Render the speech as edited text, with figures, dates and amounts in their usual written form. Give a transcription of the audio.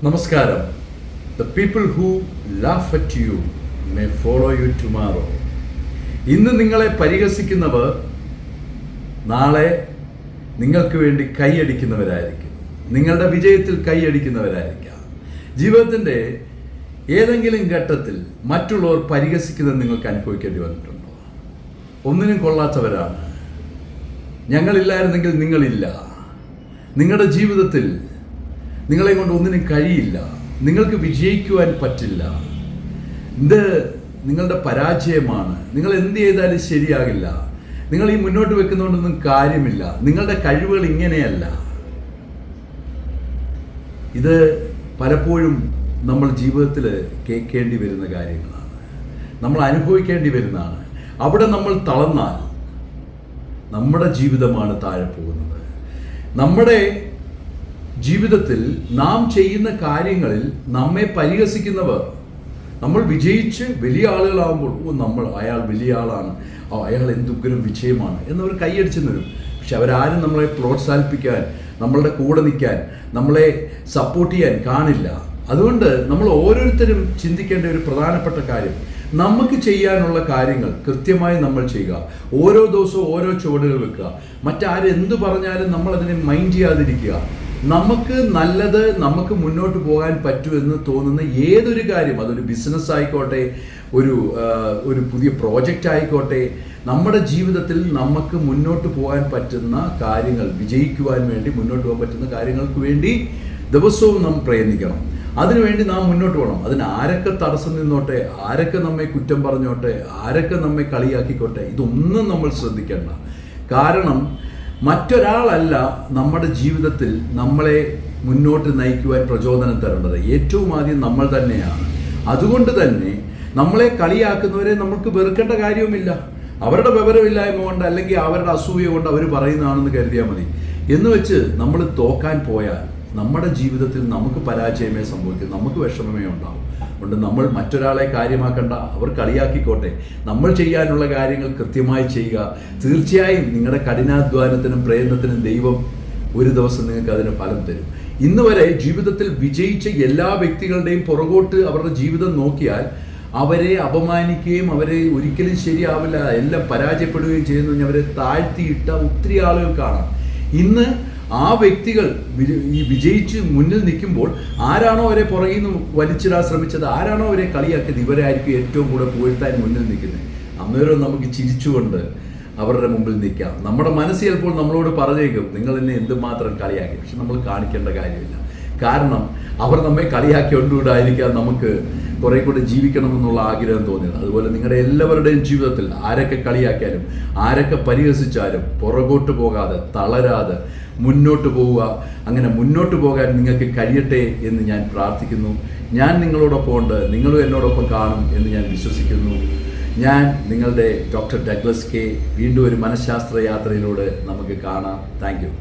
നമസ്കാരം. The people who laugh at you may follow you tomorrow. ഇന്ന് നിങ്ങളെ പരിഹസിക്കുന്നവർ നാളെ നിങ്ങൾക്ക് വേണ്ടി കൈയടിക്കുന്നവരായിരിക്കും. നിങ്ങളുടെ വിജയത്തിൽ കൈയടിക്കുന്നവരായിരിക്കാം. ജീവിതത്തിൻ്റെ ഏതെങ്കിലും ഘട്ടത്തിൽ മറ്റുള്ളവർ പരിഹസിക്കുന്നത് നിങ്ങൾക്ക് അനുഭവിക്കേണ്ടി വന്നിട്ടുണ്ടോ? ഒന്നിനും കൊള്ളാത്തവരാണ്, ഞങ്ങളില്ലായിരുന്നെങ്കിൽ നിങ്ങളില്ല, നിങ്ങളുടെ ജീവിതത്തിൽ നിങ്ങളെ കൊണ്ട് ഒന്നിനും കഴിയില്ല, നിങ്ങൾക്ക് വിജയിക്കുവാൻ പറ്റില്ല, ഇത് നിങ്ങളുടെ പരാജയമാണ്, നിങ്ങൾ എന്ത് ചെയ്താലും ശരിയാകില്ല, നിങ്ങൾ ഈ മുന്നോട്ട് വെക്കുന്നതുകൊണ്ടൊന്നും കാര്യമില്ല, നിങ്ങളുടെ കഴിവുകൾ ഇങ്ങനെയല്ല. ഇത് പലപ്പോഴും നമ്മൾ ജീവിതത്തിൽ കേൾക്കേണ്ടി വരുന്ന കാര്യങ്ങളാണ്, നമ്മൾ അനുഭവിക്കേണ്ടി വരുന്നതാണ്. അവിടെ നമ്മൾ തളർന്നാൽ നമ്മുടെ ജീവിതമാണ് താഴെ പോകുന്നത്. നമ്മുടെ ജീവിതത്തിൽ നാം ചെയ്യുന്ന കാര്യങ്ങളിൽ നമ്മെ പരിഹസിക്കുന്നവർ, നമ്മൾ വിജയിച്ച് വലിയ ആളുകളാകുമ്പോൾ അയാൾ വലിയ ആളാണ്, അയാൾ എന്തുഗ്രം വിജയമാണ് എന്നവർ കൈയടിച്ചെന്ന് വരും. പക്ഷെ അവരാരും നമ്മളെ പ്രോത്സാഹിപ്പിക്കാൻ, നമ്മളുടെ കൂടെ നിൽക്കാൻ, നമ്മളെ സപ്പോർട്ട് ചെയ്യാൻ കാണില്ല. അതുകൊണ്ട് നമ്മൾ ഓരോരുത്തരും ചിന്തിക്കേണ്ട ഒരു പ്രധാനപ്പെട്ട കാര്യം, നമുക്ക് ചെയ്യാനുള്ള കാര്യങ്ങൾ കൃത്യമായി നമ്മൾ ചെയ്യുക. ഓരോ ദിവസവും ഓരോ ചുവടുകൾ വെക്കുക. മറ്റാരെന്ത് പറഞ്ഞാലും നമ്മളതിനെ മൈൻഡ് ചെയ്യാതിരിക്കുക. നമുക്ക് നല്ലത്, നമുക്ക് മുന്നോട്ട് പോകാൻ പറ്റുമെന്ന് തോന്നുന്ന ഏതൊരു കാര്യം, അതൊരു ബിസിനസ് ആയിക്കോട്ടെ, ഒരു പുതിയ പ്രോജക്റ്റ് ആയിക്കോട്ടെ, നമ്മുടെ ജീവിതത്തിൽ നമുക്ക് മുന്നോട്ട് പോകാൻ പറ്റുന്ന കാര്യങ്ങൾ, വിജയിക്കുവാൻ വേണ്ടി മുന്നോട്ട് പോകാൻ പറ്റുന്ന കാര്യങ്ങൾക്ക് വേണ്ടി ദിവസവും നാം പ്രയത്നിക്കണം. അതിനുവേണ്ടി നാം മുന്നോട്ട് പോകണം. അതിന് ആരൊക്കെ തടസ്സം നിന്നോട്ടെ, ആരൊക്കെ നമ്മെ കുറ്റം പറഞ്ഞോട്ടെ, ആരൊക്കെ നമ്മെ കളിയാക്കിക്കോട്ടെ, ഇതൊന്നും നമ്മൾ ശ്രദ്ധിക്കേണ്ട. കാരണം മറ്റൊരാളല്ല നമ്മുടെ ജീവിതത്തിൽ നമ്മളെ മുന്നോട്ട് നയിക്കുവാൻ പ്രചോദനം തരേണ്ടത്. ഏറ്റവും ആദ്യം നമ്മൾ തന്നെയാണ്. അതുകൊണ്ട് തന്നെ നമ്മളെ കളിയാക്കുന്നവരെ നമുക്ക് വെറുക്കേണ്ട കാര്യവുമില്ല. അവരുടെ വിവരമില്ലായ്മ കൊണ്ട് അല്ലെങ്കിൽ അവരുടെ അസൂയ കൊണ്ട് അവർ പറയുന്നതാണെന്ന് കരുതിയാൽ മതി. എന്ന് വെച്ച് നമ്മൾ തോക്കാൻ പോയാൽ നമ്മുടെ ജീവിതത്തിൽ നമുക്ക് പരാജയമേ സംഭവിക്കും, നമുക്ക് വിഷമമേ ഉണ്ടാവും. അതുകൊണ്ട് നമ്മൾ മറ്റൊരാളെ കാര്യമാക്കണ്ട, അവർ കളിയാക്കിക്കോട്ടെ, നമ്മൾ ചെയ്യാനുള്ള കാര്യങ്ങൾ കൃത്യമായി ചെയ്യുക. തീർച്ചയായും നിങ്ങളുടെ കഠിനാധ്വാനത്തിനും പ്രയത്നത്തിനും ദൈവം ഒരു ദിവസം നിങ്ങൾക്ക് അതിന് ഫലം തരും. ഇന്ന് വരെ ജീവിതത്തിൽ വിജയിച്ച എല്ലാ വ്യക്തികളുടെയും പുറകോട്ട് അവരുടെ ജീവിതം നോക്കിയാൽ അവരെ അപമാനിക്കുകയും അവരെ ഒരിക്കലും ശരിയാവില്ല, എല്ലാം പരാജയപ്പെടുകയും ചെയ്യുന്നു അവരെ താഴ്ത്തിയിട്ട ഒത്തിരി ആളുകൾ കാണാം. ഇന്ന് ആ വ്യക്തികൾ ഈ വിജയിച്ച് മുന്നിൽ നിൽക്കുമ്പോൾ ആരാണോ അവരെ പുറകിൽ നിന്ന് വലിച്ചിടാൻ ശ്രമിച്ചത്, ആരാണോ അവരെ കളിയാക്കിയത്, ഇവരായിരിക്കും ഏറ്റവും കൂടെ പുകഴ്ത്താൻ മുന്നിൽ നിൽക്കുന്നത്. അന്നേരം നമുക്ക് ചിരിച്ചുകൊണ്ട് അവരുടെ മുമ്പിൽ നിൽക്കാം. നമ്മുടെ മനസ്സ് ചിലപ്പോൾ നമ്മളോട് പറഞ്ഞേക്കും, നിങ്ങൾ എന്നെ എന്തുമാത്രം കളിയാക്കി. പക്ഷെ നമ്മൾ കാണിക്കേണ്ട കാര്യമില്ല. കാരണം അവർ നമ്മെ കളിയാക്കിക്കൊണ്ടുകൂടായിരിക്കാം നമുക്ക് കുറെ കൂടെ ജീവിക്കണമെന്നുള്ള ആഗ്രഹം തോന്നിയത്. അതുപോലെ നിങ്ങളുടെ എല്ലാവരുടെയും ജീവിതത്തിൽ ആരൊക്കെ കളിയാക്കിയാലും ആരൊക്കെ പരിഹസിച്ചാലും പുറകോട്ട് പോകാതെ, തളരാതെ മുന്നോട്ട് പോവുക. അങ്ങനെ മുന്നോട്ട് പോകാൻ നിങ്ങൾക്ക് കഴിയട്ടെ എന്ന് ഞാൻ പ്രാർത്ഥിക്കുന്നു. ഞാൻ നിങ്ങളോടൊപ്പം ഉണ്ട്, നിങ്ങളും എന്നോടൊപ്പം കാണും എന്ന് ഞാൻ വിശ്വസിക്കുന്നു. ഞാൻ നിങ്ങളുടെ ഡോക്ടർ ഡഗ്ലസ് കെ. വീണ്ടും ഒരു മനഃശാസ്ത്ര യാത്രയിലൂടെ നമുക്ക് കാണാം. Thank you.